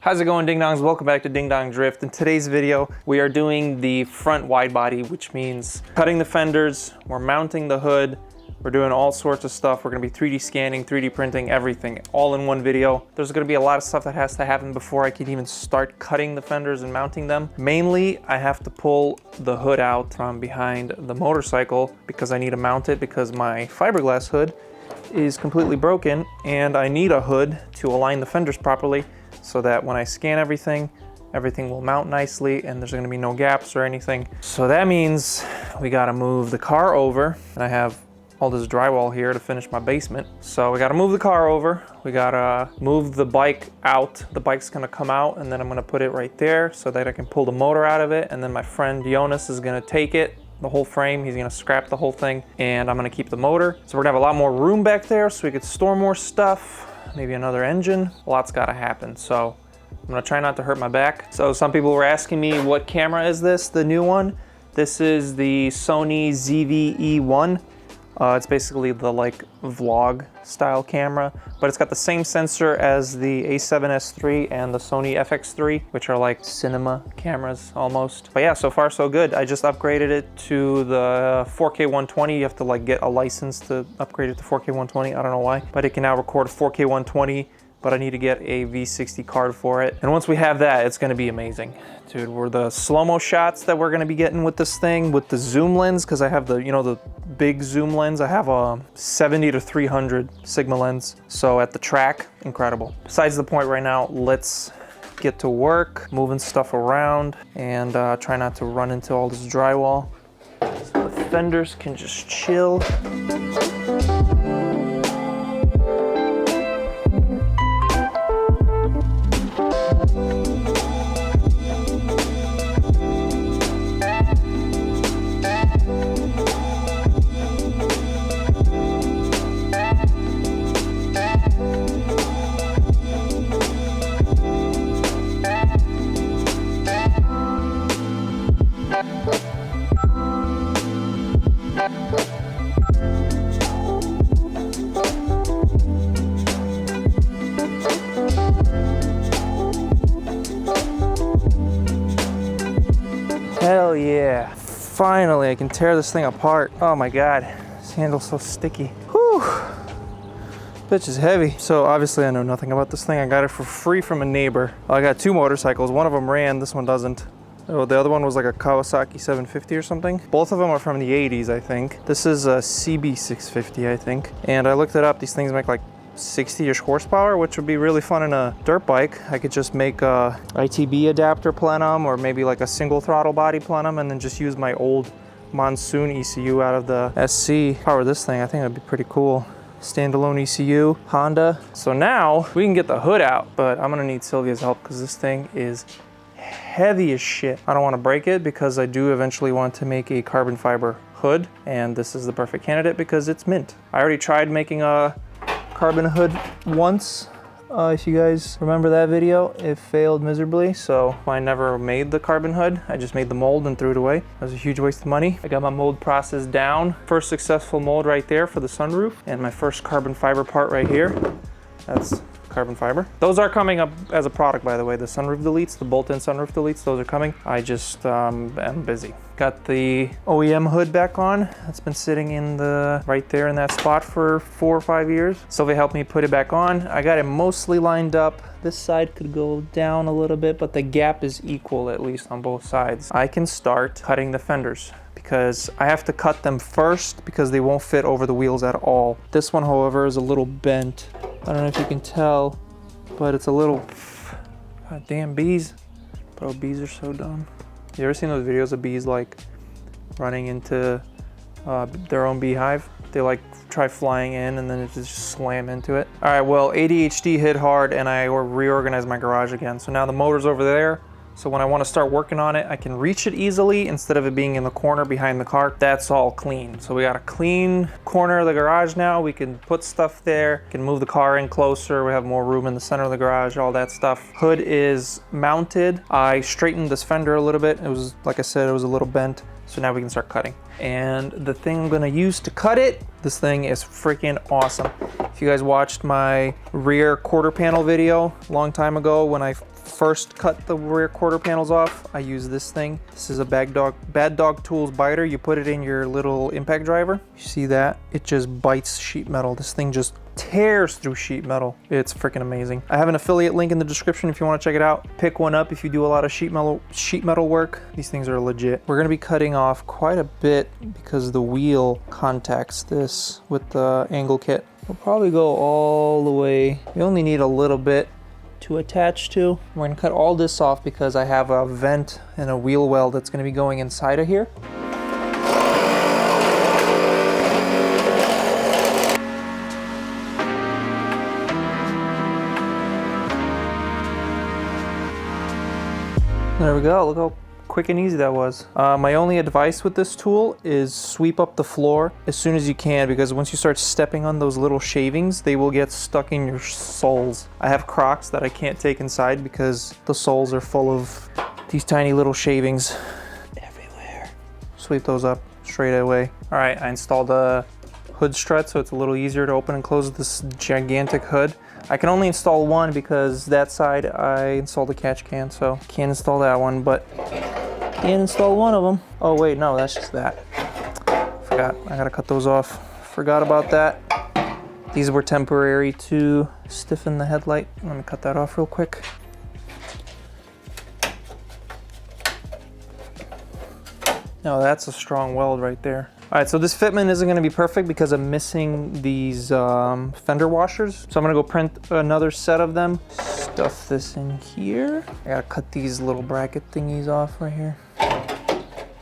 How's it going, Ding Dongs? Welcome back to Ding Dong Drift. In today's video, we are doing the front wide body, which means cutting the fenders, we're mounting the hood, we're doing all sorts of stuff. We're gonna be 3D scanning, 3D printing, everything, all in one video. There's gonna be a lot of stuff that has to happen before I can even start cutting the fenders and mounting them. Mainly, I have to pull the hood out from behind the motorcycle because I need to mount it because my fiberglass hood is completely broken and I need a hood to align the fenders properly so that when I scan everything will mount nicely and there's gonna be no gaps or anything. So that means we gotta move the car over, and I have all this drywall here to finish my basement. So we gotta move the car over, we gotta move the bike out. The bike's gonna come out and then I'm gonna put it right there so that I can pull the motor out of it, and then my friend Jonas is gonna take it, the whole frame, he's gonna scrap the whole thing, and I'm gonna keep the motor. So we're gonna have a lot more room back there so we could store more stuff. Maybe another engine. A lot's gotta happen, so I'm gonna try not to hurt my back. So some people were asking me, what camera is this, the new one? This is the Sony ZV-E1. It's basically the like vlog style camera, but it's got the same sensor as the A7S III and the Sony FX3, which are like cinema cameras almost. But yeah, so far so good. I just upgraded it to the 4K 120. You have to like get a license to upgrade it to 4K 120. I don't know why, but it can now record 4K 120. But I need to get a V60 card for it. And once we have that, it's gonna be amazing. Dude, the slow-mo shots that we're gonna be getting with this thing, with the zoom lens, because I have the, you know, the big zoom lens. I have a 70 to 300 Sigma lens. So at the track, incredible. Besides the point right now, let's get to work, moving stuff around, and try not to run into all this drywall. So the fenders can just chill. Hell yeah. Finally, I can tear this thing apart. Oh my God, this handle's so sticky. Whew. Bitch is heavy. So obviously I know nothing about this thing. I got it for free from a neighbor. I got two motorcycles. One of them ran, this one doesn't. Oh, the other one was like a Kawasaki 750 or something. Both of them are from the 80s, I think. This is a CB 650, I think. And I looked it up. These things make like 60-ish horsepower, which would be really fun in a dirt bike. I could just make a ITB adapter plenum, or maybe like a single throttle body plenum, and then just use my old Monsoon ECU out of the SC. Power this thing, I think that'd be pretty cool. Standalone ECU, Honda. So now we can get the hood out, but I'm gonna need Sylvia's help because this thing is heavy as shit. I don't want to break it because I do eventually want to make a carbon fiber hood, and this is the perfect candidate because it's mint. I already tried making a carbon hood once. If you guys remember that video, it failed miserably, so I never made the carbon hood. I just made the mold and threw it away. That was a huge waste of money. I got my mold process down. First successful mold right there for the sunroof, and my first carbon fiber part right here. That's carbon fiber. Those are coming up as a product, by the way. The sunroof deletes, the bolt-in sunroof deletes, those are coming. I just am busy. Got the OEM hood back on. It's been sitting in right there in that spot for 4 or 5 years. Sylvia helped me put it back on. I got it mostly lined up. This side could go down a little bit, but the gap is equal, at least on both sides. I can start cutting the fenders because I have to cut them first because they won't fit over the wheels at all. This one, however, is a little bent. I don't know if you can tell, but it's a little, God damn bees. Bro, bees are so dumb. You ever seen those videos of bees like running into their own beehive? They like try flying in and then it just slam into it. All right, well, ADHD hit hard and I reorganized my garage again. So now the motor's over there. So when I want to start working on it, I can reach it easily instead of it being in the corner behind the car. That's all clean. So we got a clean corner of the garage now. We can put stuff there, can move the car in closer. We have more room in the center of the garage, all that stuff. Hood is mounted. I straightened this fender a little bit. It was, like I said, it was a little bent. So now we can start cutting. And the thing I'm gonna use to cut it, this thing is freaking awesome. If you guys watched my rear quarter panel video a long time ago when I first cut the rear quarter panels off, I use this thing. This is a Bad Dog Tools biter. You put it in your little impact driver. You see that? It just bites sheet metal. This thing just tears through sheet metal. It's freaking amazing. I have an affiliate link in the description if you want to check it out. Pick one up if you do a lot of sheet metal work. These things are legit. We're going to be cutting off quite a bit because the wheel contacts this with the angle kit. We'll probably go all the way. We only need a little bit to attach to. We're gonna cut all this off because I have a vent and a wheel well that's gonna be going inside of here. There we go, look how quick and easy that was. My only advice with this tool is sweep up the floor as soon as you can, because once you start stepping on those little shavings, they will get stuck in your soles. I have Crocs that I can't take inside because the soles are full of these tiny little shavings everywhere. Sweep those up straight away. All right, I installed a hood strut so it's a little easier to open and close this gigantic hood. I can only install one because that side I installed a catch can, so can't install that one, but can install one of them. Oh wait, no, that's just that. Forgot, I gotta cut those off. Forgot about that. These were temporary to stiffen the headlight. Let me cut that off real quick. No, that's a strong weld right there. All right, so this fitment isn't gonna be perfect because I'm missing these fender washers. So I'm gonna go print another set of them. Stuff this in here. I gotta cut these little bracket thingies off right here.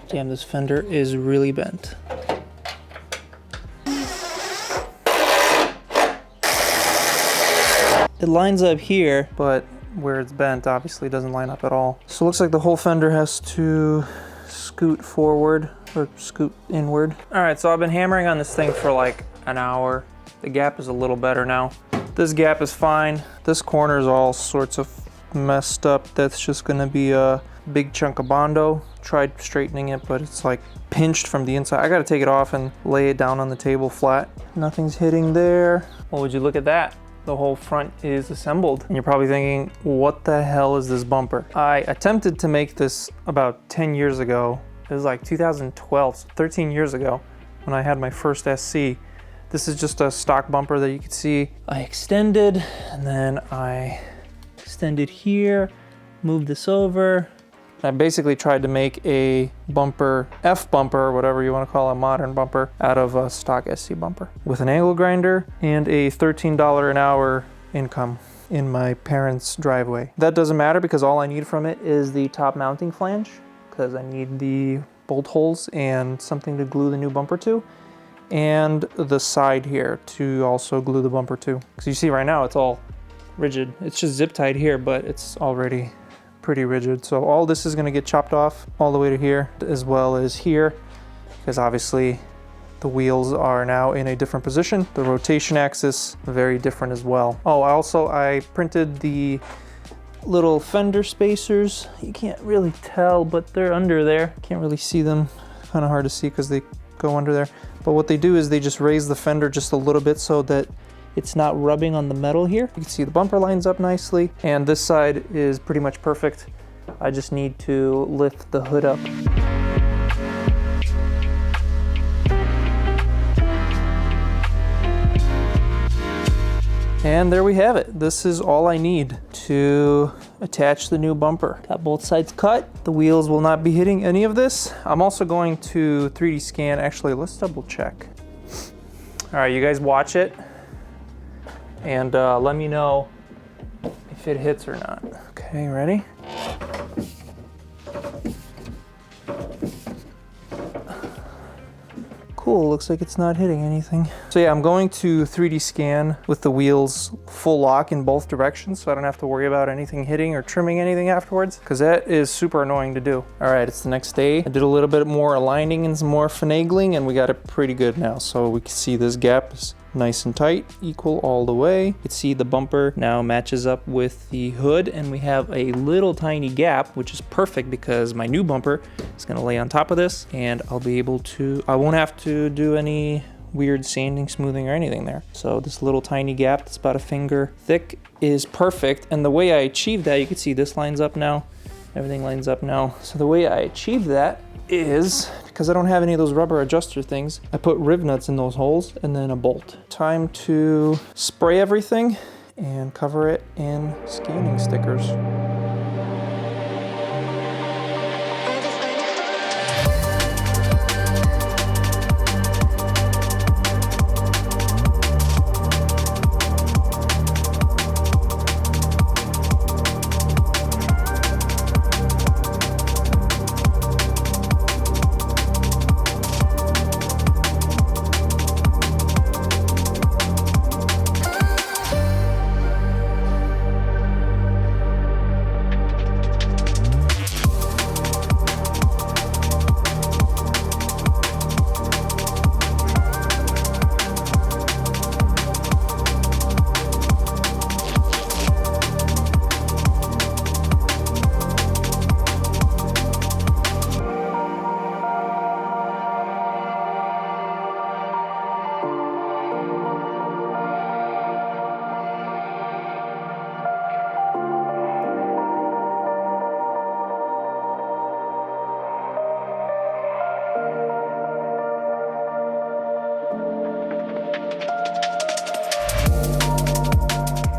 Damn, this fender is really bent. It lines up here, but where it's bent obviously doesn't line up at all. So it looks like the whole fender has to scoot forward or scoot inward. All right, so I've been hammering on this thing for like an hour. The gap is a little better now. This gap is fine. This corner is all sorts of messed up. That's just gonna be a big chunk of Bondo. Tried straightening it, but it's like pinched from the inside. I gotta take it off and lay it down on the table flat. Nothing's hitting there. Well, would you look at that? The whole front is assembled. And you're probably thinking, what the hell is this bumper? I attempted to make this about 10 years ago. It was like 2012, so 13 years ago when I had my first SC. This is just a stock bumper that you can see. I extended, and then I extended here, moved this over. I basically tried to make a bumper, F bumper, whatever you want to call a modern bumper, out of a stock SC bumper with an angle grinder and a $13 an hour income in my parents' driveway. That doesn't matter because all I need from it is the top mounting flange, because I need the bolt holes and something to glue the new bumper to, and the side here to also glue the bumper to. Because you see right now it's all rigid. It's just zip tied here, but it's already pretty rigid. So all this is gonna get chopped off all the way to here, as well as here, because obviously the wheels are now in a different position. The rotation axis, very different as well. Oh, I printed the little fender spacers. You can't really tell, but they're under there. Can't really see them. Kind of hard to see because they go under there. But what they do is they just raise the fender just a little bit so that it's not rubbing on the metal here. You can see the bumper lines up nicely, and this side is pretty much perfect. I just need to lift the hood up. And there we have it. This is all I need to attach the new bumper. Got both sides cut. The wheels will not be hitting any of this. I'm also going to 3D scan. Actually, let's double check. All right, you guys watch it and let me know if it hits or not. Okay, ready? Cool, looks like it's not hitting anything. So yeah, I'm going to 3D scan with the wheels full lock in both directions so I don't have to worry about anything hitting or trimming anything afterwards, because that is super annoying to do. All right, it's the next day. I did a little bit more aligning and some more finagling, and we got it pretty good now. So we can see this gap is nice and tight, equal all the way. You can see the bumper now matches up with the hood, and we have a little tiny gap, which is perfect because my new bumper is gonna lay on top of this, and I'll be able to, I won't have to do any weird sanding, smoothing, or anything there. So this little tiny gap that's about a finger thick is perfect. And the way I achieved that, you can see this lines up now. Everything lines up now. So the way I achieved that is, because I don't have any of those rubber adjuster things, I put riv nuts in those holes and then a bolt. Time to spray everything and cover it in scanning stickers.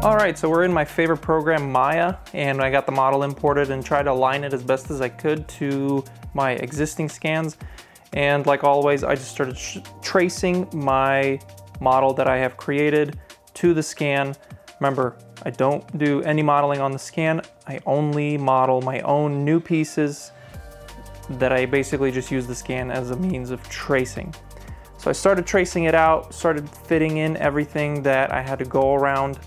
All right, so we're in my favorite program, Maya, and I got the model imported and tried to align it as best as I could to my existing scans. And like always, I just started tracing my model that I have created to the scan. Remember, I don't do any modeling on the scan. I only model my own new pieces that I basically just use the scan as a means of tracing. So I started tracing it out, started fitting in everything that I had to go around.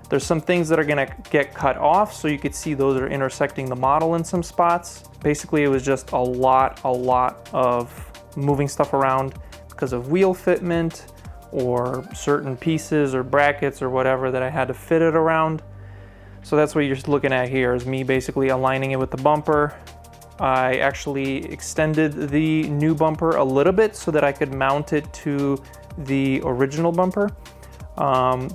There's some things that are gonna get cut off, so you could see those are intersecting the model in some spots. Basically, it was just a lot of moving stuff around because of wheel fitment or certain pieces or brackets or whatever that I had to fit it around. So that's what you're looking at here, is me basically aligning it with the bumper. I actually extended the new bumper a little bit so that I could mount it to the original bumper.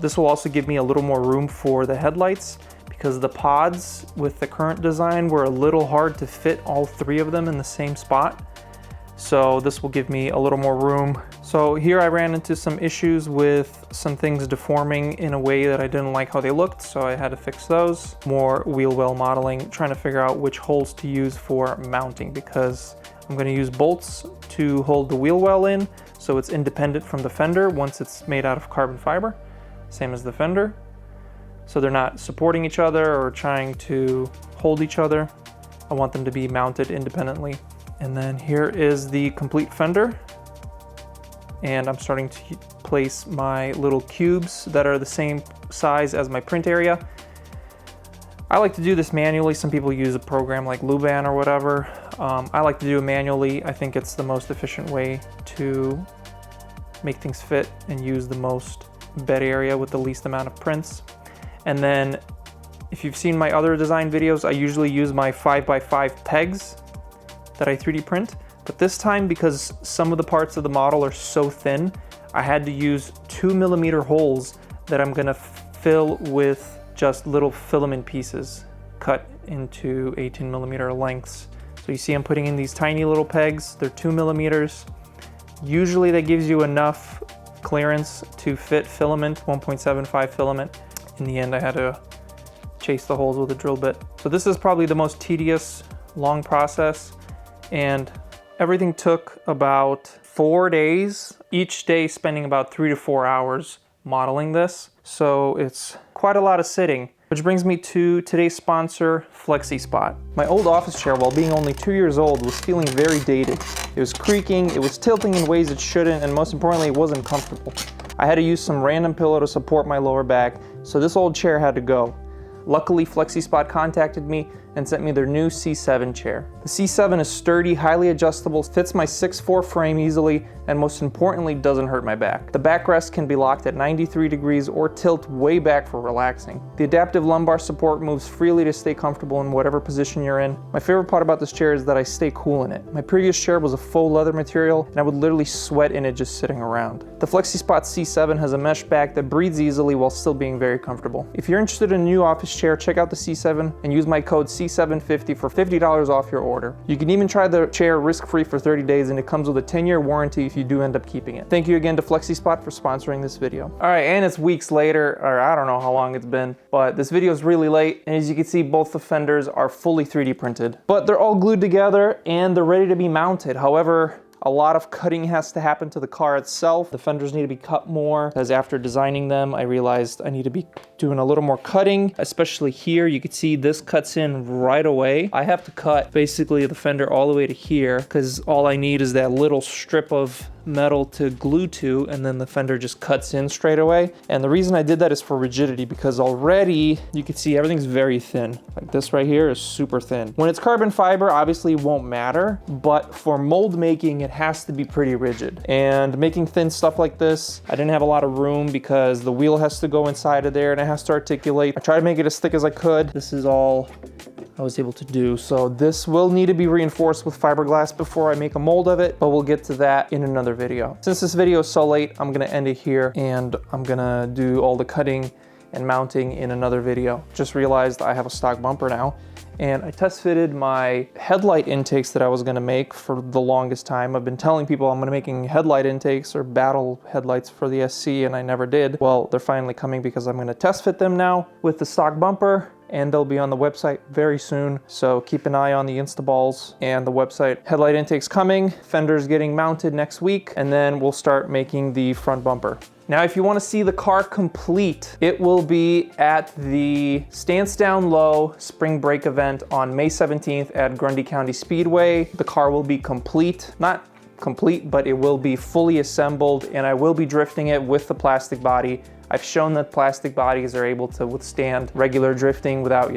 This will also give me a little more room for the headlights, because the pods with the current design were a little hard to fit all three of them in the same spot. So this will give me a little more room. So here I ran into some issues with some things deforming in a way that I didn't like how they looked, so I had to fix those. More wheel well modeling, trying to figure out which holes to use for mounting, because I'm going to use bolts to hold the wheel well in, so it's independent from the fender once it's made out of carbon fiber, same as the fender. So they're not supporting each other or trying to hold each other. I want them to be mounted independently. And then here is the complete fender. And I'm starting to place my little cubes that are the same size as my print area. I like to do this manually. Some people use a program like Luban or whatever. I like to do it manually. I think it's the most efficient way to make things fit and use the most bed area with the least amount of prints. And then if you've seen my other design videos, I usually use my 5x5 pegs that I 3D print. But this time, because some of the parts of the model are so thin, I had to use 2mm holes that I'm gonna fill with just little filament pieces cut into 18mm lengths. So you see I'm putting in these tiny little pegs. They're 2mm. Usually that gives you enough clearance to fit filament, 1.75 filament. In the end, I had to chase the holes with a drill bit. So this is probably the most tedious, long process, and everything took about 4 days, each day spending about 3 to 4 hours modeling this. So it's quite a lot of sitting. Which brings me to today's sponsor, FlexiSpot. My old office chair, while being only 2 years old, was feeling very dated. It was creaking, it was tilting in ways it shouldn't, and most importantly, it wasn't comfortable. I had to use some random pillow to support my lower back, so this old chair had to go. Luckily, FlexiSpot contacted me and sent me their new C7 chair. The C7 is sturdy, highly adjustable, fits my 6'4" frame easily, and most importantly, doesn't hurt my back. The backrest can be locked at 93 degrees or tilt way back for relaxing. The adaptive lumbar support moves freely to stay comfortable in whatever position you're in. My favorite part about this chair is that I stay cool in it. My previous chair was a faux leather material, and I would literally sweat in it just sitting around. The FlexiSpot C7 has a mesh back that breathes easily while still being very comfortable. If you're interested in a new office chair, check out the C7 and use my code C750 for $50 off your order. You can even try the chair risk-free for 30 days, and it comes with a 10-year warranty if you do end up keeping it. Thank you again to FlexiSpot for sponsoring this video. All right, and it's weeks later, or I don't know how long it's been, but this video is really late, and as you can see, both the fenders are fully 3D printed. But they're all glued together, and they're ready to be mounted. However, a lot of cutting has to happen to the car itself. The fenders need to be cut more, because after designing them, I realized I need to be doing a little more cutting, especially here. You can see this cuts in right away. I have to cut basically the fender all the way to here, because all I need is that little strip of metal to glue to, and then the fender just cuts in straight away. And the reason I did that is for rigidity, because already you can see everything's very thin. Like this right here is super thin. When it's carbon fiber, obviously it won't matter, but for mold making, it has to be pretty rigid. And making thin stuff like this, I didn't have a lot of room because the wheel has to go inside of there and it has to articulate. I tried to make it as thick as I could. This is all I was able to do. So this will need to be reinforced with fiberglass before I make a mold of it, but we'll get to that in another video. Since this video is so late, I'm gonna end it here, and I'm gonna do all the cutting and mounting in another video. Just realized I have a stock bumper now, and I test fitted my headlight intakes that I was gonna make for the longest time. I've been telling people I'm gonna be making headlight intakes or battle headlights for the SC, and I never did. Well, they're finally coming because I'm gonna test fit them now with the stock bumper, and they'll be on the website very soon. So keep an eye on the Instaballs and the website. Headlight intakes coming, fenders getting mounted next week, and then we'll start making the front bumper. Now, if you want to see the car complete, it will be at the Stance Down Low Spring Break event on May 17th at Grundy County Speedway. The car will be complete, not complete, but it will be fully assembled, and I will be drifting it with the plastic body. I've shown that plastic bodies are able to withstand regular drifting without,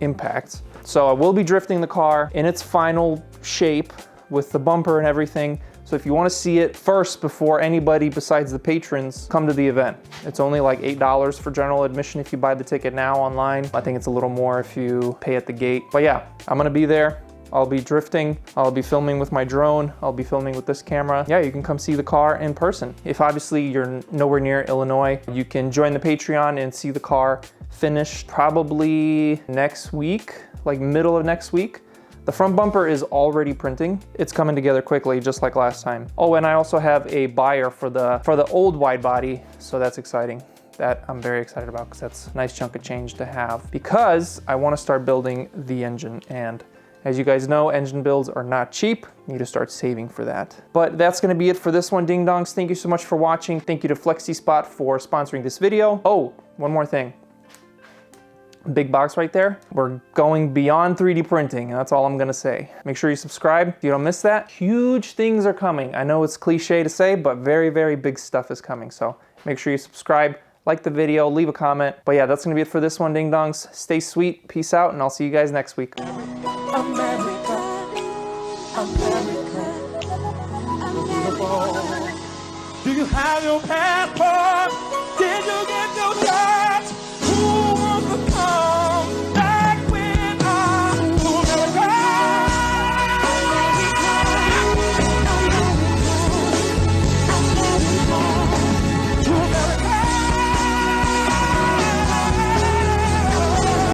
impacts. So I will be drifting the car in its final shape with the bumper and everything. So if you want to see it first before anybody besides the patrons, come to the event. It's only like $8 for general admission if you buy the ticket now online. I think it's a little more if you pay at the gate. But yeah, I'm gonna be there. I'll be drifting, I'll be filming with my drone, I'll be filming with this camera. Yeah, you can come see the car in person. If obviously you're nowhere near Illinois, you can join the Patreon and see the car finished probably next week, like middle of next week. The front bumper is already printing. It's coming together quickly, just like last time. Oh, and I also have a buyer for the old wide body, so that's exciting. That I'm very excited about, because that's a nice chunk of change to have, because I want to start building the engine, and as you guys know, engine builds are not cheap. You need to start saving for that. But that's gonna be it for this one, Ding Dongs. Thank you so much for watching. Thank you to FlexiSpot for sponsoring this video. Oh, one more thing. Big box right there. We're going beyond 3D printing, and that's all I'm gonna say. Make sure you subscribe so you don't miss that. Huge things are coming. I know it's cliche to say, but very, very big stuff is coming. So make sure you subscribe, like the video, leave a comment. But yeah, that's gonna be it for this one, Ding Dongs. Stay sweet, peace out, and I'll see you guys next week. America, America, do you have your passport? Did you get your job?